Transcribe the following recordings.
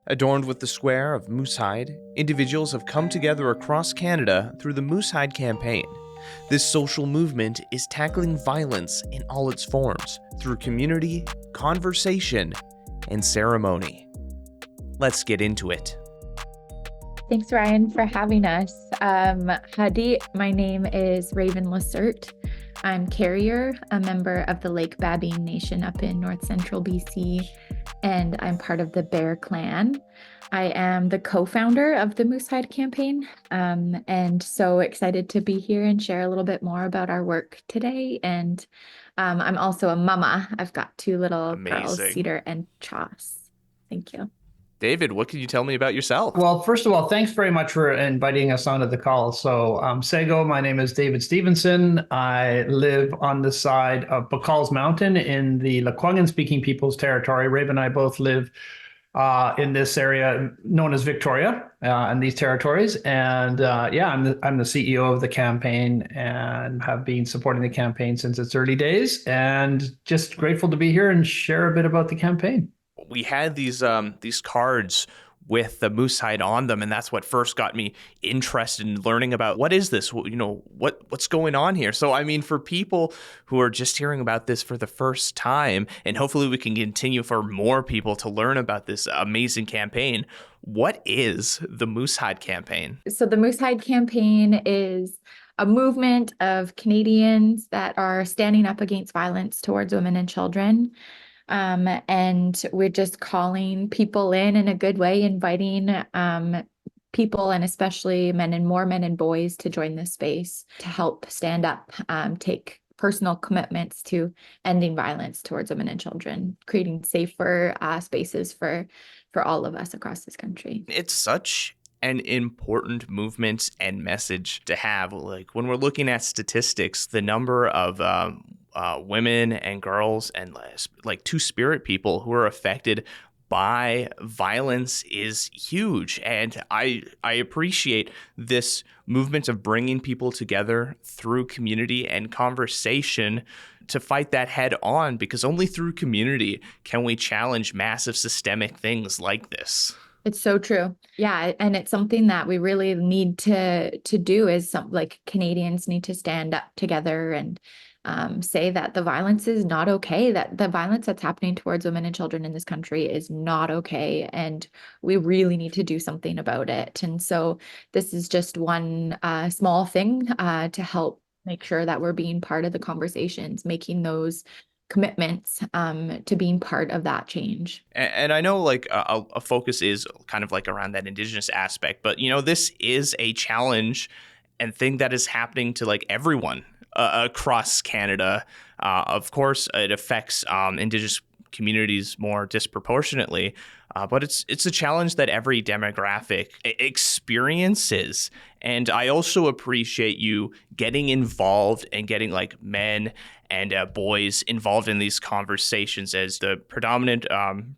Adorned with the square of moosehide, individuals have come together across Canada through the Moosehide campaign. This social movement is tackling violence in all its forms through community, conversation, and ceremony. Let's get into it. Thanks, Ryan, for having us. Hadi, my name is Raven Lacert. I'm Carrier, a member of the Lake Babine Nation up in North Central BC, and I'm part of the Bear Clan. I am the co-founder of the Moosehide campaign, and so excited to be here and share a little bit more about our work today. And I'm also a mama. I've got two little girls, Amazing. Cedar and Chas. Thank you. David, what can you tell me about yourself? Well, first of all, thanks very much for inviting us onto the call. So, Sego, my name is David Stevenson. I live on the side of Bacal's Mountain in the Lekwungen-speaking people's territory. Raven and I both live in this area known as Victoria in these territories. And I'm the CEO of the campaign and have been supporting the campaign since its early days. And just grateful to be here and share a bit about the campaign. We had these cards with the moosehide on them, and that's what first got me interested in learning about what is this, what's going on here. So I mean, for people who are just hearing about this for the first time, and hopefully we can continue for more people to learn about this amazing campaign, what is the Moosehide campaign? So the Moosehide campaign is a movement of Canadians that are standing up against violence towards women and children. And we're just calling people in a good way, inviting people and especially more men and boys to join this space to help stand up, take personal commitments to ending violence towards women and children, creating safer spaces for all of us across this country. It's such an important movement and message to have. Like when we're looking at statistics, the number of women and girls and like two-spirit people who are affected by violence is huge. And I appreciate this movement of bringing people together through community and conversation to fight that head on, because only through community can we challenge massive systemic things like this. It's so true. Yeah. And it's something that we really need to do is Canadians need to stand up together and say that the violence is not okay, that the violence that's happening towards women and children in this country is not okay. And we really need to do something about it. And so this is just one small thing to help make sure that we're being part of the conversations, making those commitments to being part of that change. And I know like a focus is kind of like around that Indigenous aspect, but this is a challenge and thing that is happening to like everyone across Canada. Of course, it affects Indigenous communities more disproportionately, but it's a challenge that every demographic experiences. And I also appreciate you getting involved and getting like men and boys involved in these conversations as the predominant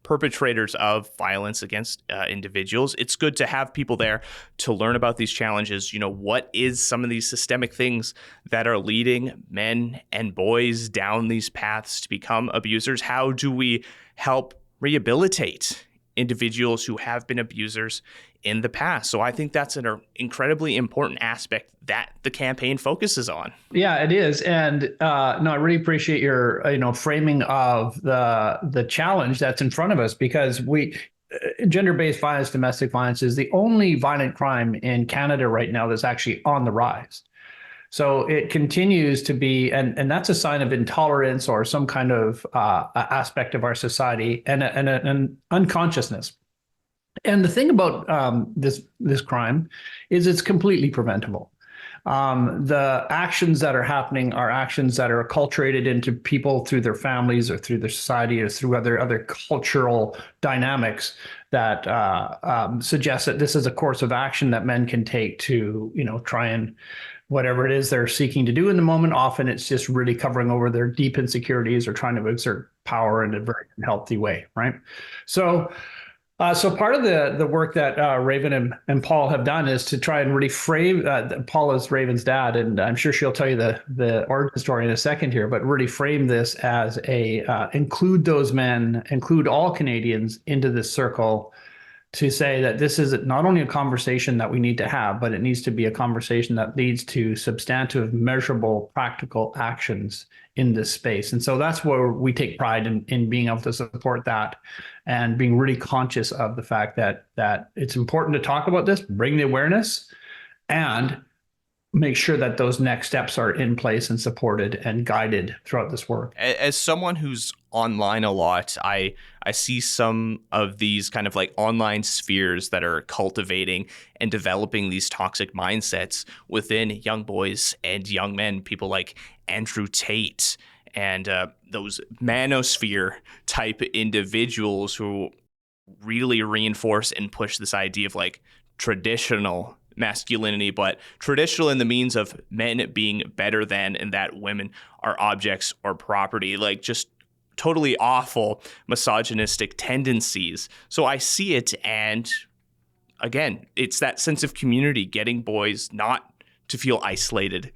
perpetrators of violence against individuals. It's good to have people there to learn about these challenges. What is some of these systemic things that are leading men and boys down these paths to become abusers? How do we help rehabilitate individuals who have been abusers in the past? So I think that's an incredibly important aspect that the campaign focuses on. Yeah, it is. And I really appreciate your framing of the challenge that's in front of us, because gender-based violence, domestic violence is the only violent crime in Canada right now that's actually on the rise. So it continues to be, and that's a sign of intolerance or some kind of aspect of our society and an unconsciousness. And the thing about this crime is it's completely preventable. The actions that are happening are actions that are acculturated into people through their families or through their society or through other cultural dynamics that suggest that this is a course of action that men can take to try and whatever it is they're seeking to do in the moment. Often it's just really covering over their deep insecurities or trying to exert power in a very healthy way, right? So part of the work that Raven and Paul have done is to try and really frame, Paul is Raven's dad, and I'm sure she'll tell you the origin story in a second here, but really frame this as include those men, include all Canadians into this circle to say that this is not only a conversation that we need to have, but it needs to be a conversation that leads to substantive, measurable, practical actions in this space. And so that's where we take pride in being able to support that and being really conscious of the fact that it's important to talk about this, bring the awareness, and make sure that those next steps are in place and supported and guided throughout this work. As someone who's online a lot, I see some of these kind of like online spheres that are cultivating and developing these toxic mindsets within young boys and young men, people like Andrew Tate and those manosphere type individuals who really reinforce and push this idea of like traditional masculinity, but traditional in the means of men being better than, and that women are objects or property, like just totally awful misogynistic tendencies. So I see it, and again, it's that sense of community, getting boys not to feel isolated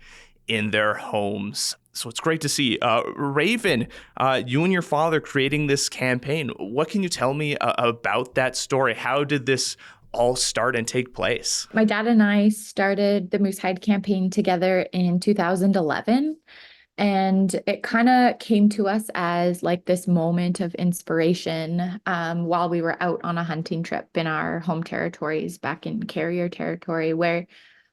in their homes. So it's great to see. Raven, you and your father creating this campaign. What can you tell me about that story? How did this all start and take place? My dad and I started the Moose Hide campaign together in 2011. And it kind of came to us as like this moment of inspiration while we were out on a hunting trip in our home territories back in Carrier territory, where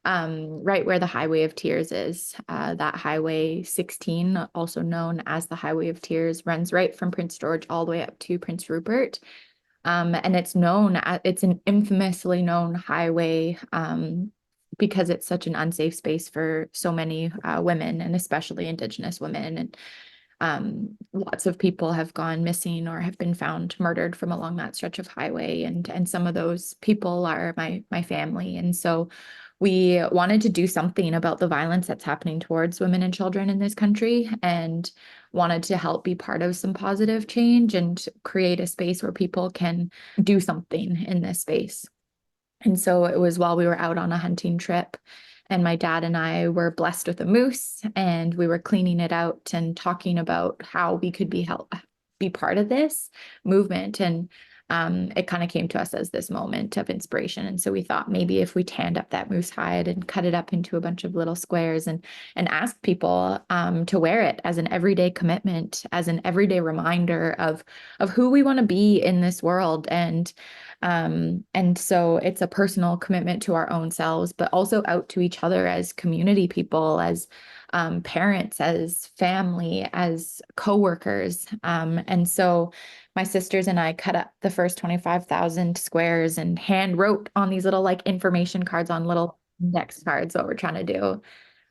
right where the Highway of Tears is. That Highway 16, also known as the Highway of Tears, runs right from Prince George all the way up to Prince Rupert. And it's an infamously known highway because it's such an unsafe space for so many women, and especially Indigenous women. And lots of people have gone missing or have been found murdered from along that stretch of highway. And some of those people are my family. And so we wanted to do something about the violence that's happening towards women and children in this country, and wanted to help be part of some positive change and create a space where people can do something in this space. And so it was while we were out on a hunting trip, and my dad and I were blessed with a moose, and we were cleaning it out and talking about how we could be part of this movement. And it kind of came to us as this moment of inspiration. And so we thought maybe if we tanned up that moose hide and cut it up into a bunch of little squares and asked people to wear it as an everyday commitment, as an everyday reminder of who we want to be in this world. And so it's a personal commitment to our own selves, but also out to each other as community people, as parents, as family, as coworkers. And so my sisters and I cut up the first 25,000 squares and hand wrote on these little like information cards on little index cards what we're trying to do.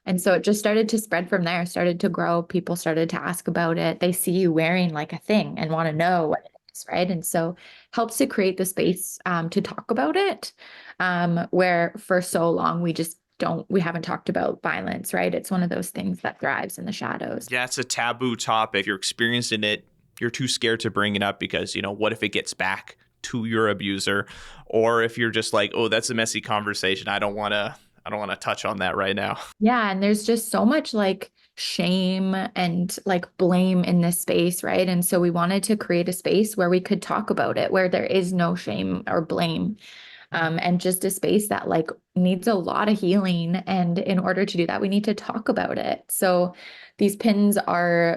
And so it just started to spread from there, started to grow. People started to ask about it. They see you wearing like a thing and want to know what it is, right? And so helps to create the space to talk about it, where for so long we haven't talked about violence, right? It's one of those things that thrives in the shadows. Yeah, it's a taboo topic. If you're experiencing it, you're too scared to bring it up because, what if it gets back to your abuser? Or if you're just like, oh, that's a messy conversation, I don't want to touch on that right now. Yeah, and there's just so much like shame and like blame in this space, right? And so we wanted to create a space where we could talk about it, where there is no shame or blame. And just a space that like needs a lot of healing. And in order to do that, we need to talk about it. So these pins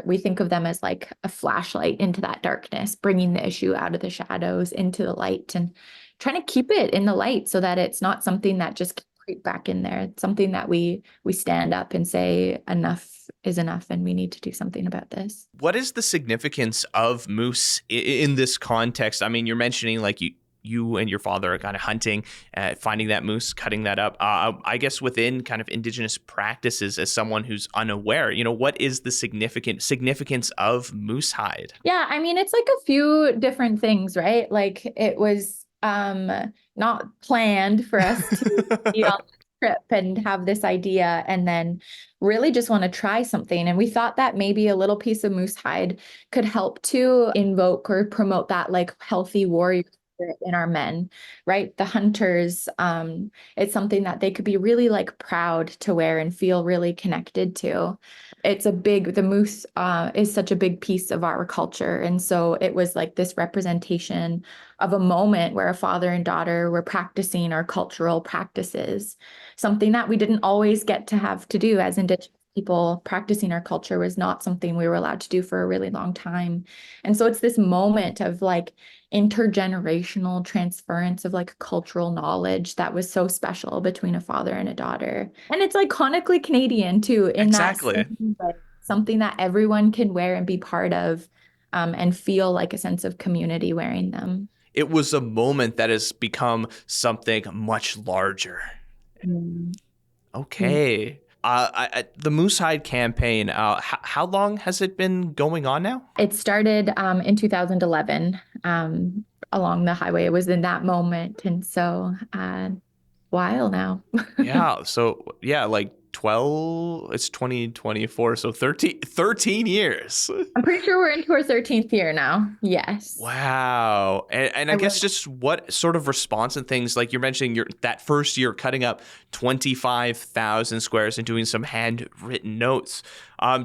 we think of them as like a flashlight into that darkness, bringing the issue out of the shadows into the light and trying to keep it in the light so that it's not something that just creep back in there. It's something that we stand up and say enough is enough and we need to do something about this. What is the significance of moose in this context? I mean, you're mentioning like you and your father are kind of hunting, finding that moose, cutting that up. I guess within kind of Indigenous practices, as someone who's unaware, what is the significance of moose hide? Yeah, I mean, it's like a few different things, right? Like it was not planned for us to be on the trip and have this idea and then really just want to try something. And we thought that maybe a little piece of moose hide could help to invoke or promote that like healthy warrior in our men, right? The hunters, it's something that they could be really like proud to wear and feel really connected to. the moose is such a big piece of our culture. And so it was like this representation of a moment where a father and daughter were practicing our cultural practices, something that we didn't always get to have to do as Indigenous people. Practicing our culture was not something we were allowed to do for a really long time. And so it's this moment of like intergenerational transference of like cultural knowledge that was so special between a father and a daughter. And it's iconically Canadian too, in that Exactly. sense, like something that everyone can wear and be part of, and feel like a sense of community wearing them. It was a moment that has become something much larger. Mm. Okay. The Moose Hide campaign, how long has it been going on now? It started in 2011 along the highway. It was in that moment. And so while now. Yeah. So, yeah, like 12, it's 2024. So 13 years. I'm pretty sure we're into our 13th year now. Yes. Wow. And I guess just what sort of response and things, like you're mentioning that first year cutting up 25,000 squares and doing some handwritten notes.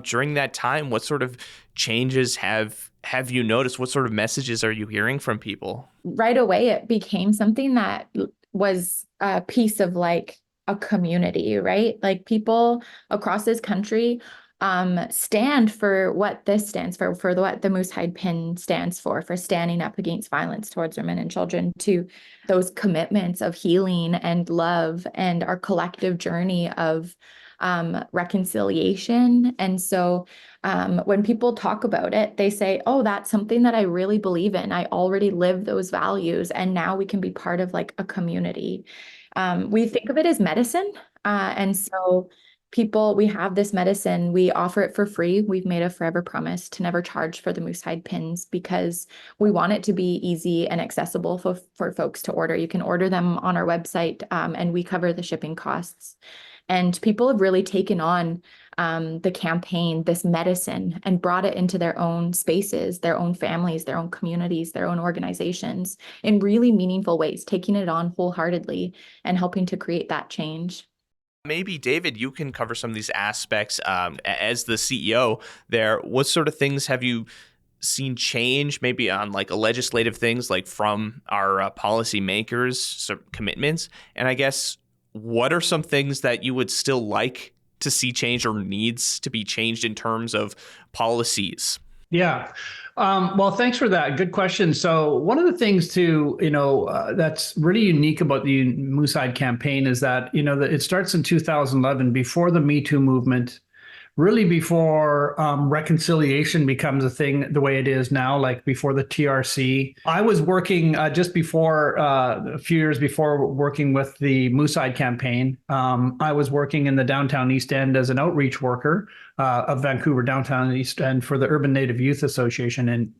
During that time, what sort of changes have you noticed? What sort of messages are you hearing from people? Right away, it became something that was a piece of like a community, right? Like people across this country stand for what this stands for what the Moose Hide pin stands for standing up against violence towards women and children, to those commitments of healing and love and our collective journey of reconciliation. And so when people talk about it, they say, oh, that's something that I really believe in. I already live those values. And now we can be part of like a community. We think of it as medicine. And so we have this medicine, we offer it for free. We've made a forever promise to never charge for the Moose Hide pins because we want it to be easy and accessible for folks to order. You can order them on our website, and we cover the shipping costs. And people have really taken on the campaign, this medicine, and brought it into their own spaces, their own families, their own communities, their own organizations in really meaningful ways, taking it on wholeheartedly and helping to create that change. Maybe, David, you can cover some of these aspects as the CEO there. What sort of things have you seen change, maybe on like a legislative things, like from our policymakers, some commitments? And I guess, what are some things that you would still like to see change or needs to be changed in terms of policies? Yeah. Well, thanks for that. Good question. So one of the things that's really unique about the Moose Hide campaign is that, that it starts in 2011, before the Me Too movement, really before reconciliation becomes a thing the way it is now, like before the TRC. I was working just before, a few years before working with the Moose Hide campaign. I was working in the downtown East End as an outreach worker of Vancouver downtown East End for the Urban Native Youth Association. And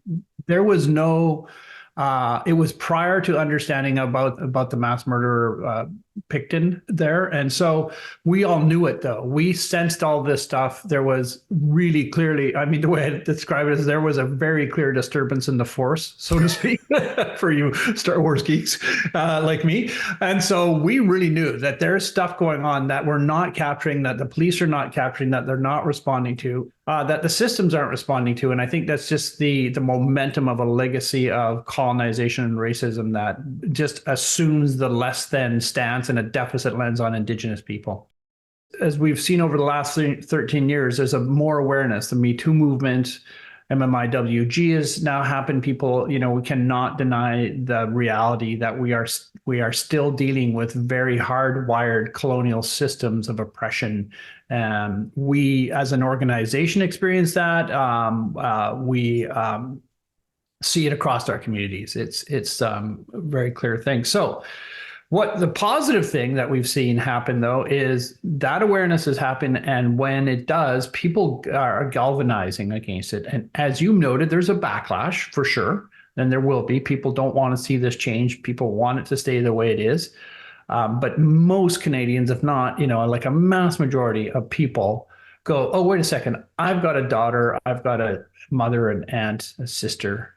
there was it was prior to understanding about the mass murderer Picton there. And so we all knew it, though. We sensed all this stuff. There was really clearly, I mean, the way I describe it is there was a very clear disturbance in the force, so to speak, for you Star Wars geeks like me. And so we really knew that there's stuff going on that we're not capturing, that the police are not capturing, that they're not responding to, that the systems aren't responding to. And I think that's just the momentum of a legacy of colonization and racism that just assumes the less than stance and a deficit lens on Indigenous people. As we've seen over the last 13 years, there's a more awareness. The Me Too movement, MMIWG has now happened. People, we cannot deny the reality that we are still dealing with very hardwired colonial systems of oppression. We, as an organization, experience that. We see it across our communities. It's a very clear thing. So, what the positive thing that we've seen happen, though, is that awareness has happened. And when it does, people are galvanizing against it. And as you noted, there's a backlash for sure. And there will be. People don't want to see this change. People want it to stay the way it is. But most Canadians, if not, like a mass majority of people go, oh, wait a second. I've got a daughter. I've got a mother, an aunt, a sister.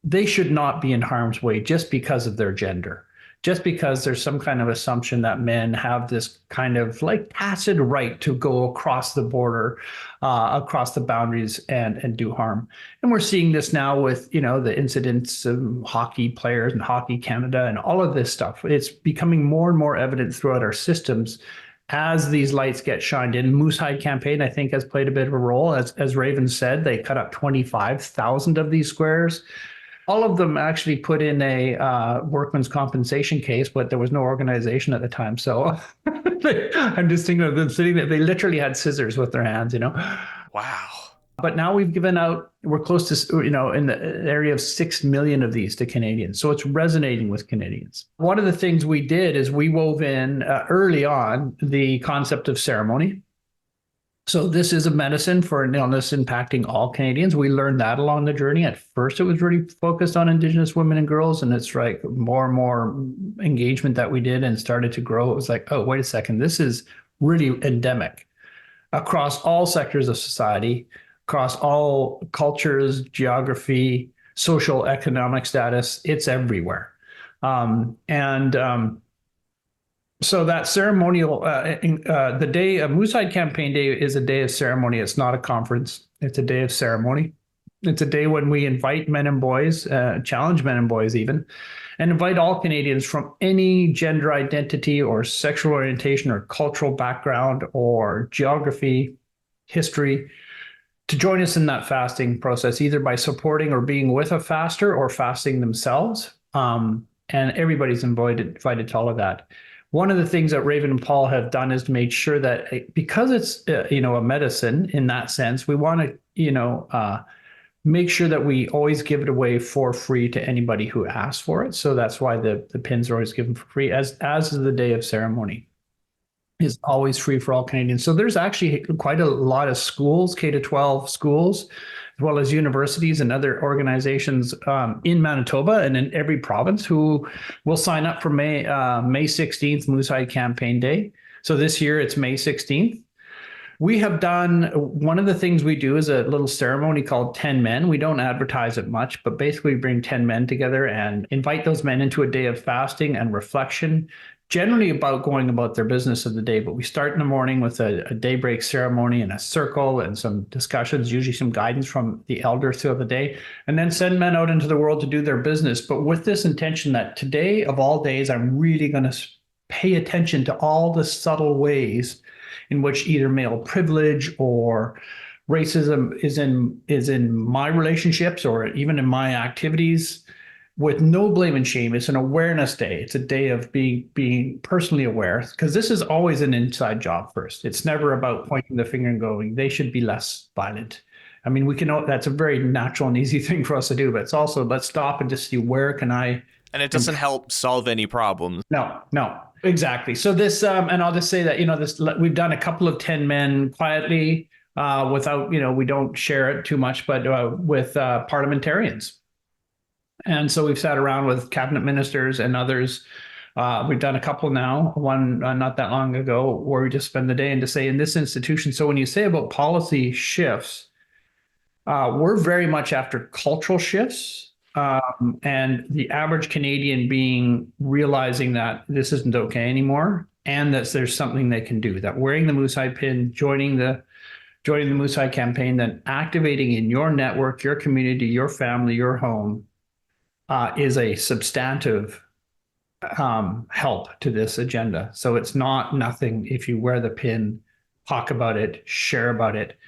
They should not be in harm's way just because of their gender. just because there's some kind of assumption that men have this kind of like tacit right to go across the border, across the boundaries and do harm. And we're seeing this now with, the incidents of hockey players and Hockey Canada and all of this stuff. It's becoming more and more evident throughout our systems as these lights get shined in. Moose Hide campaign, I think, has played a bit of a role. As Raven said, they cut up 25,000 of these squares. All of them actually put in a workman's compensation case, but there was no organization at the time. So I'm just thinking of them sitting there. They literally had scissors with their hands, Wow. But now we're close to, in the area of 6 million of these to Canadians. So it's resonating with Canadians. One of the things we did is we wove in early on the concept of ceremony. So this is a medicine for an illness impacting all Canadians. We learned that along the journey. At first, it was really focused on Indigenous women and girls, and it's like more and more engagement that we did and started to grow. It was like, oh, wait a second, this is really endemic across all sectors of society, across all cultures, geography, social, economic status. It's everywhere. So that ceremonial, the day of Moose Hide Campaign Day is a day of ceremony. It's not a conference. It's a day of ceremony. It's a day when we invite men and boys, challenge men and boys even, and invite all Canadians from any gender identity or sexual orientation or cultural background or geography, history, to join us in that fasting process, either by supporting or being with a faster or fasting themselves. And everybody's invited to all of that. One of the things that Raven and Paul have done is to make sure that because it's a medicine in that sense, we want to make sure that we always give it away for free to anybody who asks for it. So that's why the pins are always given for free, as is the day of ceremony is always free for all Canadians. So there's actually quite a lot of schools, K-12 schools, as well as universities and other organizations in Manitoba and in every province who will sign up for May 16th, Moose Hide Campaign Day. So this year it's May 16th. We have done, one of the things we do is a little ceremony called 10 Men. We don't advertise it much, but basically we bring 10 men together and invite those men into a day of fasting and reflection, generally about going about their business of the day. But we start in the morning with a daybreak ceremony and a circle and some discussions, usually some guidance from the elders throughout the day, and then send men out into the world to do their business. But with this intention that today of all days, I'm really going to pay attention to all the subtle ways in which either male privilege or racism is in my relationships or even in my activities, with no blame and shame. It's an awareness day. It's a day of being personally aware, because this is always an inside job first. It's never about pointing the finger and going, they should be less violent. I mean, that's a very natural and easy thing for us to do, but it's also, let's stop and just see where can I. And it doesn't help solve any problems. No, exactly. So this, and I'll just say that, we've done a couple of 10 men quietly without, we don't share it too much, but with parliamentarians. And so we've sat around with cabinet ministers and others. We've done a couple now, one not that long ago, where we just spend the day and to say in this institution. So when you say about policy shifts, we're very much after cultural shifts, and the average Canadian realizing that this isn't okay anymore, and that there's something they can do, that wearing the Moose Hide pin, joining the Moose Hide campaign, then activating in your network, your community, your family, your home, is a substantive help to this agenda. So it's not nothing if you wear the pin, talk about it, share about it.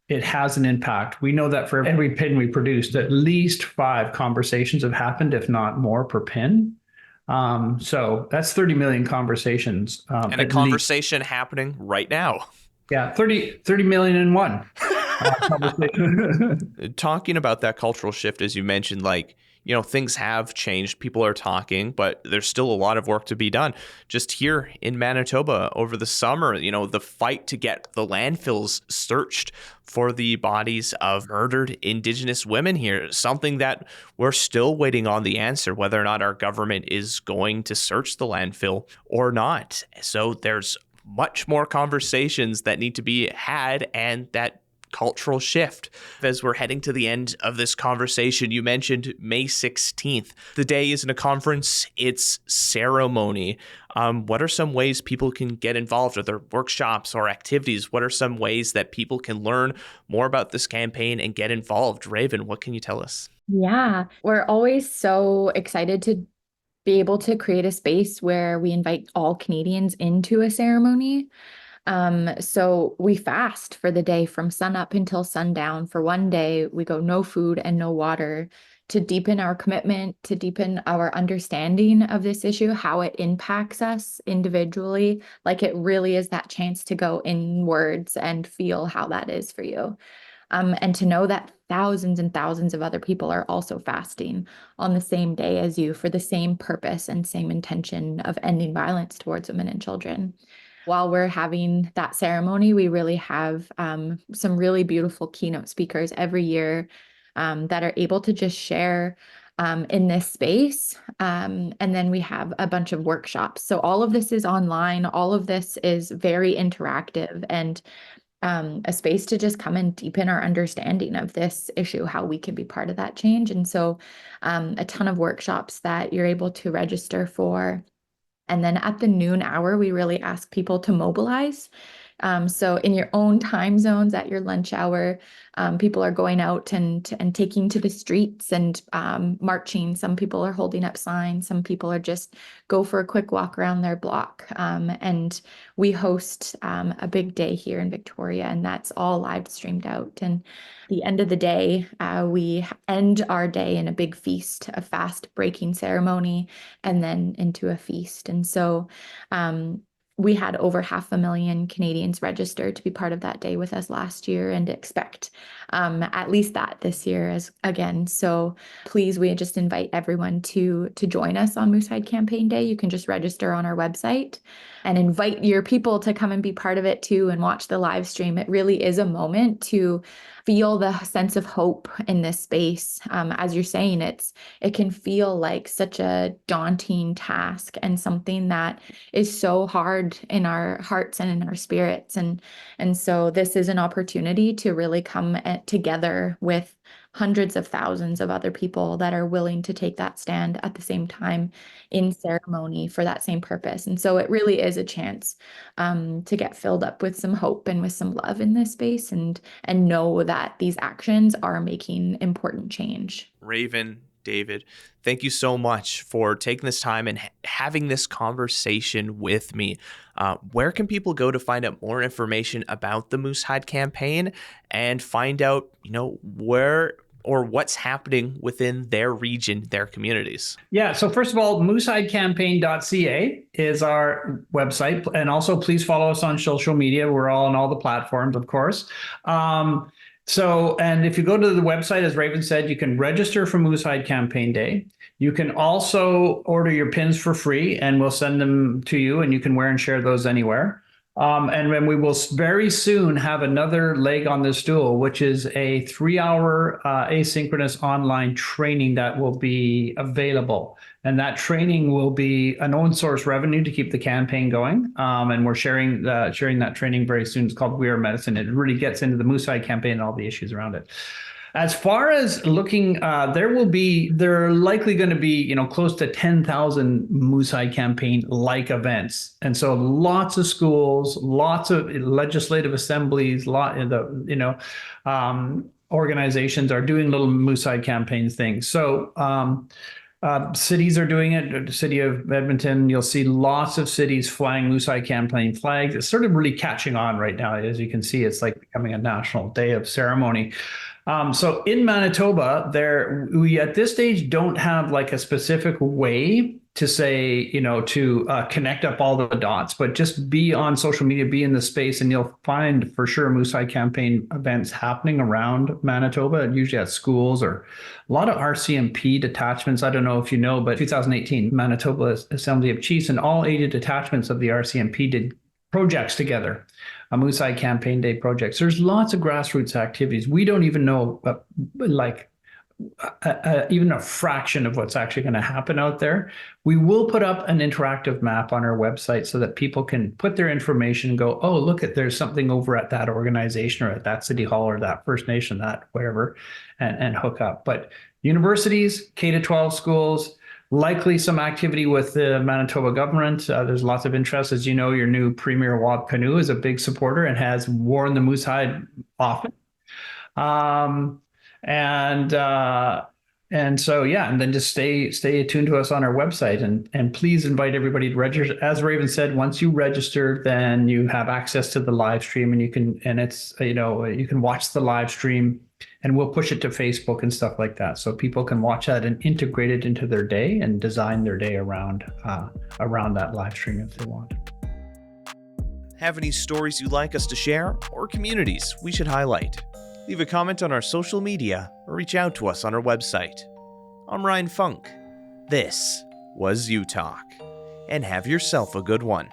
It has an impact. We know that for every pin we produced, at least 5 conversations have happened, if not more, per pin. So that's 30 million conversations. And a conversation happening right now. Yeah, 30 million in one. Talking about that cultural shift, as you mentioned, things have changed. People are talking, but there's still a lot of work to be done. Just here in Manitoba over the summer, the fight to get the landfills searched for the bodies of murdered Indigenous women here, something that we're still waiting on the answer, whether or not our government is going to search the landfill or not. So there's much more conversations that need to be had and that cultural shift. As we're heading to the end of this conversation, you mentioned May 16th. The day isn't a conference, it's ceremony. What are some ways people can get involved? Are there workshops or activities? What are some ways that people can learn more about this campaign and get involved? Raven, what can you tell us? Yeah, we're always so excited to be able to create a space where we invite all Canadians into a ceremony. So we fast for the day from sun up until sundown. For one day, we go no food and no water to deepen our commitment, to deepen our understanding of this issue, how it impacts us individually. Like it really is that chance to go inwards and feel how that is for you. And to know that thousands and thousands of other people are also fasting on the same day as you for the same purpose and same intention of ending violence towards women and children. While we're having that ceremony, we really have some really beautiful keynote speakers every year that are able to just share in this space. And then we have a bunch of workshops. So all of this is online. All of this is very interactive and a space to just come and deepen our understanding of this issue, how we can be part of that change. And so a ton of workshops that you're able to register for. And then at the noon hour, we really ask people to mobilize. So in your own time zones at your lunch hour, people are going out and taking to the streets and marching. Some people are holding up signs. Some people are just go for a quick walk around their block. And we host a big day here in Victoria, and that's all live streamed out. And at the end of the day, we end our day in a big feast, a fast breaking ceremony, and then into a feast. And so we had over 500,000 Canadians register to be part of that day with us last year and expect at least that this year as again. So please, we just invite everyone to join us on Moose Hide Campaign Day. You can just register on our website and invite your people to come and be part of it too and watch the live stream. It really is a moment to feel the sense of hope in this space. As you're saying, it can feel like such a daunting task and something that is so hard in our hearts and in our spirits. And so this is an opportunity to really come together with hundreds of thousands of other people that are willing to take that stand at the same time in ceremony for that same purpose. And so it really is a chance to get filled up with some hope and with some love in this space and know that these actions are making important change. Raven, David, thank you so much for taking this time and having this conversation with me. Where can people go to find out more information about the Moose Hide campaign and find out, where or what's happening within their region, their communities? Yeah. So first of all, moosehidecampaign.ca is our website. And also please follow us on social media. We're all on all the platforms, of course. And if you go to the website, as Raven said, you can register for Moose Hide Campaign Day. You can also order your pins for free and we'll send them to you and you can wear and share those anywhere. And then we will very soon have another leg on the stool, which is a 3-hour asynchronous online training that will be available. And that training will be an own source revenue to keep the campaign going. And we're sharing that training very soon. It's called We Are Medicine. It really gets into the Moose Hide campaign and all the issues around it. As far as looking, there are likely going to be, close to 10,000 Moose Hide campaign-like events. And so lots of schools, lots of legislative assemblies, organizations are doing little Moose Hide campaign things. So cities are doing it. The city of Edmonton, you'll see lots of cities flying Moose Hide campaign flags. It's sort of really catching on right now. As you can see, it's like becoming a national day of ceremony. So in Manitoba, we at this stage don't have like a specific way to say, to connect up all the dots, but just be on social media, be in the space, and you'll find for sure Moose Hide campaign events happening around Manitoba, usually at schools or a lot of RCMP detachments. I don't know if you know, but 2018, Manitoba Assembly of Chiefs and all 80 detachments of the RCMP did projects together. A Moose Hide Campaign Day projects. There's lots of grassroots activities. We don't even know, even a fraction of what's actually going to happen out there. We will put up an interactive map on our website so that people can put their information and go, oh, look at, there's something over at that organization or at that city hall or that First Nation, that whatever, and hook up. But universities, K-12 schools, likely some activity with the Manitoba government. There's lots of interest. As you know, your new Premier Wab Kanu is a big supporter and has worn the moose hide often. And so, yeah, and then just stay attuned to us on our website, and please invite everybody to register. As Raven said, once you register, then you have access to the live stream, and you can watch the live stream, and we'll push it to Facebook and stuff like that, so people can watch that and integrate it into their day and design their day around that live stream if they want. Have any stories you'd like us to share or communities we should highlight? Leave a comment on our social media or reach out to us on our website. I'm Ryan Funk. This was U Talk, and have yourself a good one.